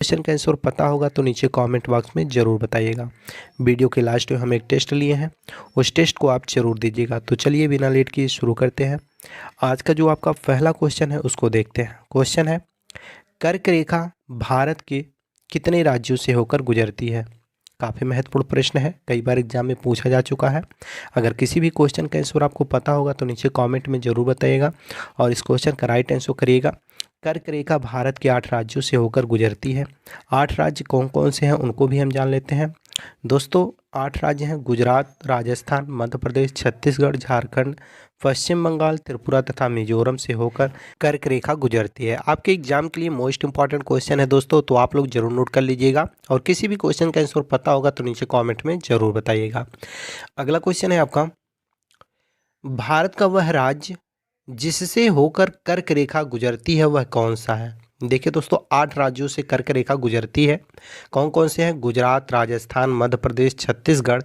Question का answer पता होगा तो नीचे कमेंट बॉक्स में ज़रूर बताइएगा। वीडियो के लास्ट में हम एक टेस्ट लिए हैं, उस टेस्ट को आप ज़रूर दीजिएगा। तो चलिए बिना लेट किए शुरू करते हैं। आज का जो आपका पहला क्वेश्चन है उसको देखते हैं। क्वेश्चन है, कर्क रेखा भारत के कितने राज्यों से होकर गुजरती है? काफ़ी महत्वपूर्ण प्रश्न है, कई बार एग्जाम में पूछा जा चुका है। अगर किसी भी क्वेश्चन का आंसर आपको पता होगा तो नीचे कमेंट में ज़रूर बताइएगा और इस क्वेश्चन का राइट आंसर करिएगा। कर्क रेखा भारत के 8 राज्यों से होकर गुजरती है। 8 राज्य कौन कौन से हैं उनको भी हम जान लेते हैं। दोस्तों 8 राज्य हैं गुजरात, राजस्थान, मध्य प्रदेश, छत्तीसगढ़, झारखंड, पश्चिम बंगाल, त्रिपुरा तथा मिजोरम से होकर कर्क रेखा गुजरती है। आपके एग्जाम के लिए मोस्ट इंपॉर्टेंट क्वेश्चन है दोस्तों, तो आप लोग जरूर नोट कर लीजिएगा और किसी भी क्वेश्चन का आंसर पता होगा तो नीचे कमेंट में जरूर बताइएगा। अगला क्वेश्चन है आपका, भारत का वह राज्य जिससे होकर कर्क रेखा गुजरती है वह कौन सा है? देखिए दोस्तों 8 राज्यों से कर्क रेखा गुजरती है। कौन कौन से हैं? गुजरात, राजस्थान, मध्य प्रदेश, छत्तीसगढ़,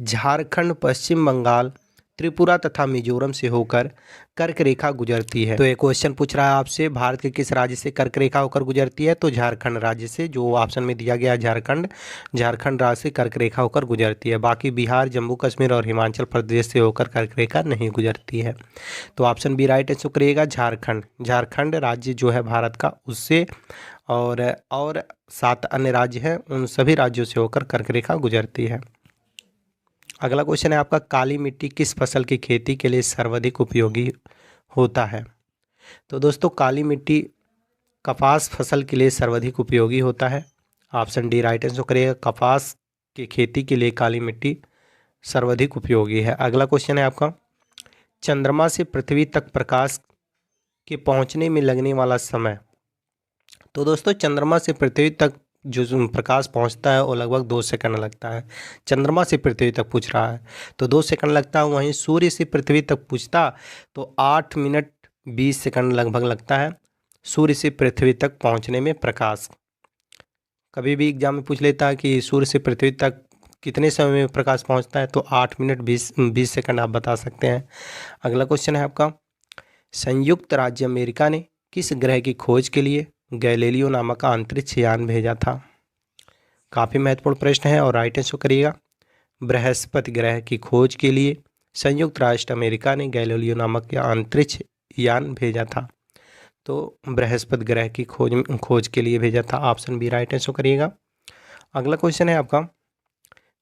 झारखंड, पश्चिम बंगाल, त्रिपुरा तथा मिजोरम से होकर कर्क रेखा गुजरती है। तो ये क्वेश्चन पूछ रहा है आपसे, भारत के किस राज्य से कर्क रेखा होकर गुजरती है? तो झारखंड राज्य से, जो ऑप्शन में दिया गया है झारखंड, झारखंड राज्य से कर्क रेखा होकर गुजरती है। बाकी बिहार, जम्मू कश्मीर और हिमाचल प्रदेश से होकर कर्क रेखा नहीं गुजरती है। तो ऑप्शन बी राइट आंसर करिएगा, झारखंड। झारखंड राज्य जो है भारत का, उससे और 7 अन्य राज्य हैं, उन सभी राज्यों से होकर कर्क रेखा गुजरती है। अगला क्वेश्चन है आपका, काली मिट्टी किस फसल की खेती के लिए सर्वाधिक उपयोगी होता है? तो दोस्तों काली मिट्टी कपास फसल के लिए सर्वाधिक उपयोगी होता है। ऑप्शन डी राइट आंसर करिएगा, कपास की खेती के लिए काली मिट्टी सर्वाधिक उपयोगी है। अगला क्वेश्चन है आपका, चंद्रमा से पृथ्वी तक प्रकाश के पहुंचने में लगने वाला समय। तो दोस्तों चंद्रमा से पृथ्वी तक जो प्रकाश पहुंचता है वो लगभग 2 सेकंड लगता है। चंद्रमा से पृथ्वी तक पूछ रहा है तो 2 सेकंड लगता है। वहीं सूर्य से पृथ्वी तक पूछता तो 8 मिनट 20 सेकंड लगभग लगता है सूर्य से पृथ्वी तक पहुंचने में प्रकाश। कभी भी एग्जाम में पूछ लेता है कि सूर्य से पृथ्वी तक कितने समय में प्रकाश पहुंचता है, तो 8 मिनट 20 सेकंड आप बता सकते हैं। अगला क्वेश्चन है आपका, संयुक्त राज्य अमेरिका ने किस ग्रह की खोज के लिए गैलीलियो नामक अंतरिक्ष यान भेजा था? काफ़ी महत्वपूर्ण प्रश्न है और राइट आंसर करिएगा, बृहस्पति ग्रह की खोज के लिए संयुक्त राष्ट्र अमेरिका ने गैलीलियो नामक अंतरिक्ष यान भेजा था। तो बृहस्पति ग्रह की खोज के लिए भेजा था। ऑप्शन बी राइट आंसर करिएगा। अगला क्वेश्चन है आपका,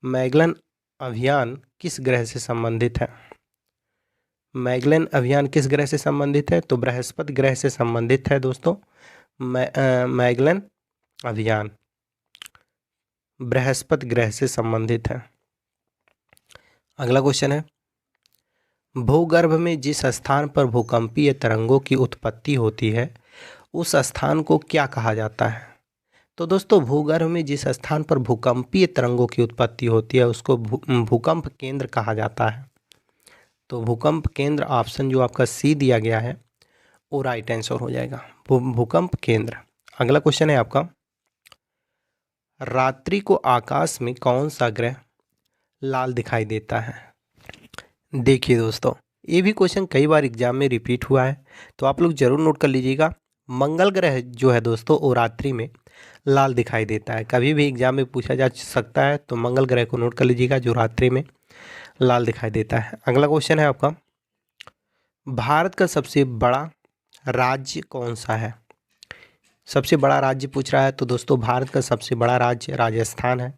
मैगलन अभियान किस ग्रह से संबंधित है? मैगलन अभियान किस ग्रह से संबंधित है? तो बृहस्पति ग्रह से संबंधित है दोस्तों। मैगलन अभियान बृहस्पति ग्रह से संबंधित है। अगला क्वेश्चन है, भूगर्भ में जिस स्थान पर भूकंपीय तरंगों की उत्पत्ति होती है उस स्थान को क्या कहा जाता है? तो दोस्तों भूगर्भ में जिस स्थान पर भूकंपीय तरंगों की उत्पत्ति होती है उसको भूकंप केंद्र कहा जाता है। तो भूकंप केंद्र ऑप्शन जो आपका सी दिया गया है वो राइट आंसर हो जाएगा, भूकंप केंद्र। अगला क्वेश्चन है आपका, रात्रि को आकाश में कौन सा ग्रह लाल दिखाई देता है? देखिए दोस्तों ये भी क्वेश्चन कई बार एग्जाम में रिपीट हुआ है, तो आप लोग जरूर नोट कर लीजिएगा। मंगल ग्रह जो है दोस्तों वो रात्रि में लाल दिखाई देता है। कभी भी एग्जाम में पूछा जा सकता है, तो मंगल ग्रह को नोट कर लीजिएगा जो रात्रि में लाल दिखाई देता है। अगला क्वेश्चन है आपका, भारत का सबसे बड़ा राज्य कौन सा है? सबसे बड़ा राज्य पूछ रहा है, तो दोस्तों भारत का सबसे बड़ा राज्य राजस्थान है।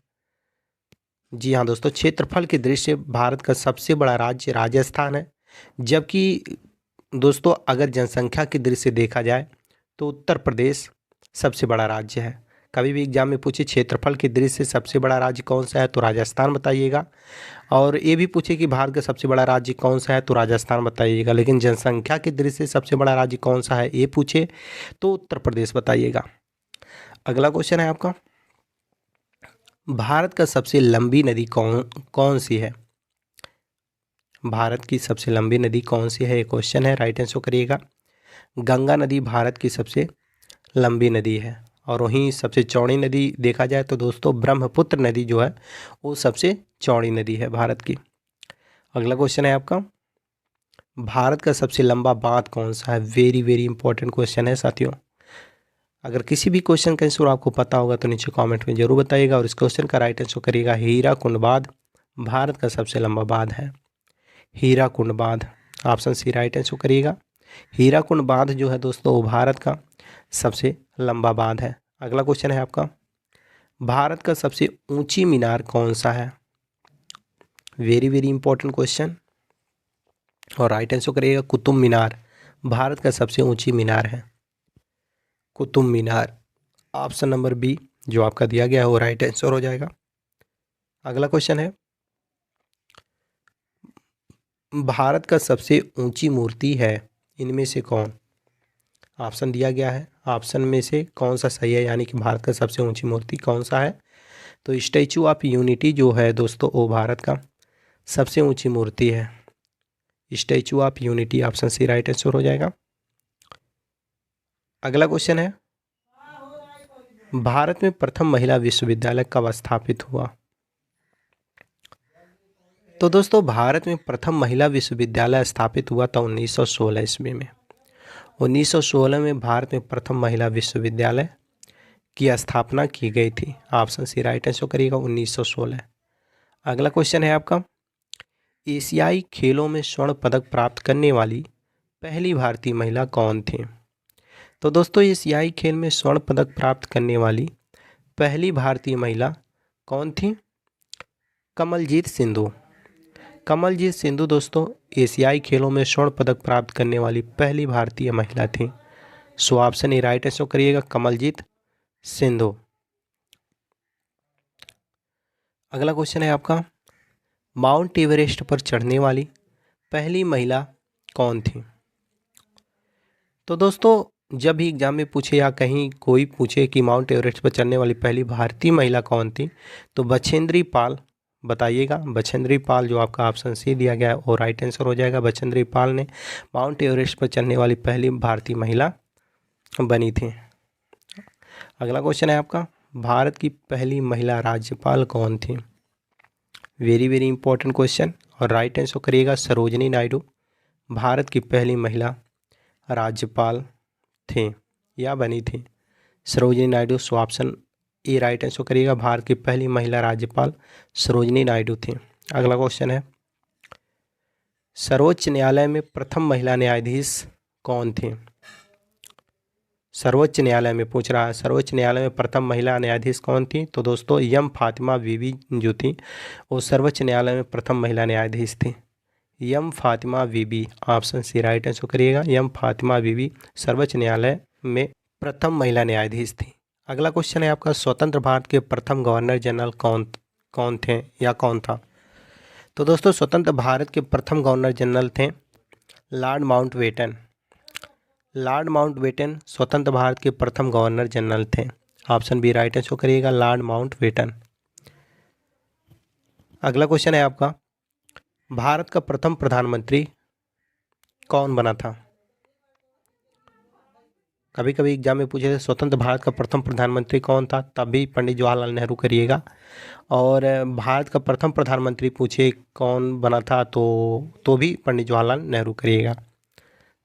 जी हाँ दोस्तों, क्षेत्रफल की दृष्टि से भारत का सबसे बड़ा राज्य राजस्थान है। जबकि दोस्तों अगर जनसंख्या की दृष्टि से देखा जाए तो उत्तर प्रदेश सबसे बड़ा राज्य है। कभी भी एग्जाम में पूछे क्षेत्रफल की दृष्टि से सबसे बड़ा राज्य कौन सा है, तो राजस्थान बताइएगा। और ये भी पूछे कि भारत का सबसे बड़ा राज्य कौन सा है, तो राजस्थान बताइएगा। लेकिन जनसंख्या की दृष्टि से सबसे बड़ा राज्य कौन सा है ये पूछे तो उत्तर प्रदेश बताइएगा। अगला क्वेश्चन है आपका, भारत का सबसे लंबी नदी कौन सी है? भारत की सबसे लंबी नदी कौन सी है ये क्वेश्चन है, राइट आंसर करिएगा। गंगा नदी भारत की सबसे लंबी नदी है। और वहीं सबसे चौड़ी नदी देखा जाए तो दोस्तों ब्रह्मपुत्र नदी जो है वो सबसे चौड़ी नदी है भारत की। अगला क्वेश्चन है आपका, भारत का सबसे लंबा बांध कौन सा है? वेरी वेरी इंपॉर्टेंट क्वेश्चन है साथियों। अगर किसी भी क्वेश्चन का आंसर आपको पता होगा तो नीचे कमेंट में ज़रूर बताइएगा। और इस क्वेश्चन का राइट आंसर करिएगा हीराकुंड बांध भारत का सबसे लंबा बांध है। हीराकुंड बांध, ऑप्शन सी राइट आंसर करिएगा। हीराकुंड बांध जो है दोस्तों वो भारत का सबसे लंबा बांध है। अगला क्वेश्चन है आपका, भारत का सबसे ऊंची मीनार कौन सा है? Very very important question. और राइट आंसर करिएगा कुतुब मीनार, भारत का सबसे ऊंची मीनार है Qutub Minar. Option number B जो आपका दिया गया है वो राइट आंसर हो जाएगा। अगला क्वेश्चन है, भारत का सबसे ऊंची मूर्ति है इनमें से कौन? ऑप्शन दिया गया है, ऑप्शन में से कौन सा सही है, यानी कि भारत का सबसे ऊंची मूर्ति कौन सा है? तो स्टैचू ऑफ यूनिटी जो है दोस्तों वो भारत का सबसे ऊंची मूर्ति है। Statue of unity, option C right answer हो जाएगा। अगला क्वेश्चन है, भारत में प्रथम महिला विश्वविद्यालय कब स्थापित हुआ? तो दोस्तों भारत में प्रथम महिला विश्वविद्यालय स्थापित हुआ था 1916 ईस्वी में। 1916 में भारत में प्रथम महिला विश्वविद्यालय की स्थापना की गई थी। ऑप्शन सी राइट आंसर करिएगा 1916। अगला क्वेश्चन है आपका, एशियाई खेलों में स्वर्ण पदक प्राप्त करने वाली पहली भारतीय महिला कौन थी? तो दोस्तों एशियाई खेल में स्वर्ण पदक प्राप्त करने वाली पहली भारतीय महिला कौन थी? कमलजीत सिंधु। कमलजीत सिंधु दोस्तों एशियाई खेलों में स्वर्ण पदक प्राप्त करने वाली पहली भारतीय महिला थी। So option A right answer करिएगा कमलजीत सिंधु। अगला क्वेश्चन है आपका, माउंट एवरेस्ट पर चढ़ने वाली पहली महिला कौन थी? तो दोस्तों जब भी एग्जाम में पूछे या कहीं कोई पूछे कि माउंट एवरेस्ट पर चढ़ने वाली पहली भारतीय महिला कौन थी, तो बछेंद्री पाल बताइएगा। बछेंद्री पाल जो आपका ऑप्शन सी दिया गया है वो राइट आंसर हो जाएगा। बछेंद्री पाल ने माउंट एवरेस्ट पर चढ़ने वाली पहली भारतीय महिला बनी थी। अगला क्वेश्चन है आपका, भारत की पहली महिला राज्यपाल कौन थी? Very very important question. और राइट आंसर करिएगा सरोजिनी नायडू, भारत की पहली महिला राज्यपाल थी या बनी थी Sarojini Naidu. So option A right answer करिएगा, भारत की पहली महिला राज्यपाल सरोजिनी नायडू थी। अगला क्वेश्चन है, सर्वोच्च न्यायालय में प्रथम महिला न्यायाधीश कौन थी? सर्वोच्च न्यायालय में पूछ रहा है, सर्वोच्च न्यायालय में प्रथम महिला न्यायाधीश कौन थी? तो दोस्तों यम फातिमा बीबी जो थी वो सर्वोच्च न्यायालय में प्रथम महिला न्यायाधीश थी। यम फातिमा बीबी, ऑप्शन सी राइट आंसर करिएगा। यम फातिमा बीबी सर्वोच्च न्यायालय में प्रथम महिला न्यायाधीश थी। अगला क्वेश्चन है आपका, स्वतंत्र भारत के प्रथम गवर्नर जनरल कौन थे या कौन था? तो दोस्तों स्वतंत्र भारत के प्रथम गवर्नर जनरल थे लॉर्ड माउंटबेटन। लॉर्ड माउंटबेटन स्वतंत्र भारत के प्रथम गवर्नर जनरल थे। ऑप्शन बी राइट आंसर करिएगा लॉर्ड माउंटबेटन। अगला क्वेश्चन है आपका, भारत का प्रथम प्रधानमंत्री कौन बना था? कभी कभी एग्जाम में पूछे थे स्वतंत्र भारत का प्रथम प्रधानमंत्री कौन था, तब भी पंडित जवाहरलाल नेहरू करिएगा। और भारत का प्रथम प्रधानमंत्री पूछे कौन बना था तो भी पंडित जवाहरलाल नेहरू करिएगा।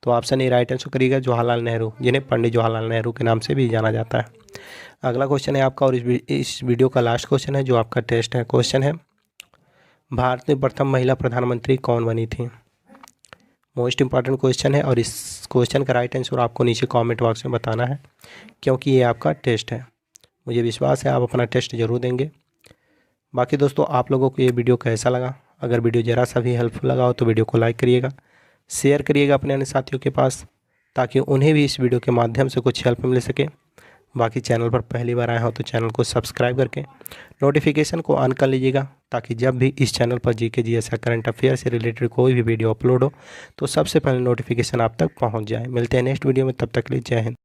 तो ऑप्शन ए राइट आंसर करिएगा जवाहरलाल नेहरू, जिन्हें पंडित जवाहरलाल नेहरू के नाम से भी जाना जाता है। अगला क्वेश्चन है आपका, और इस वीडियो का लास्ट क्वेश्चन है जो आपका टेस्ट है। क्वेश्चन है, भारत में प्रथम महिला प्रधानमंत्री कौन बनी थी? मोस्ट इंपॉर्टेंट क्वेश्चन है और इस क्वेश्चन का राइट आंसर आपको नीचे कमेंट बॉक्स में बताना है, क्योंकि ये आपका टेस्ट है। मुझे विश्वास है आप अपना टेस्ट जरूर देंगे। बाकी दोस्तों आप लोगों को ये वीडियो कैसा लगा? अगर वीडियो ज़रा सा भी हेल्पफुल लगा हो तो वीडियो को लाइक करिएगा, शेयर करिएगा अपने अन्य साथियों के पास, ताकि उन्हें भी इस वीडियो के माध्यम से कुछ हेल्प मिल सके। बाकी चैनल पर पहली बार आए हो तो चैनल को सब्सक्राइब करके नोटिफिकेशन को ऑन कर लीजिएगा, ताकि जब भी इस चैनल पर जीके जीएस या करंट अफेयर से रिलेटेड कोई भी वीडियो अपलोड हो तो सबसे पहले नोटिफिकेशन आप तक पहुंच जाए। मिलते हैं नेक्स्ट वीडियो में, तब तक के लिए जय हिंद।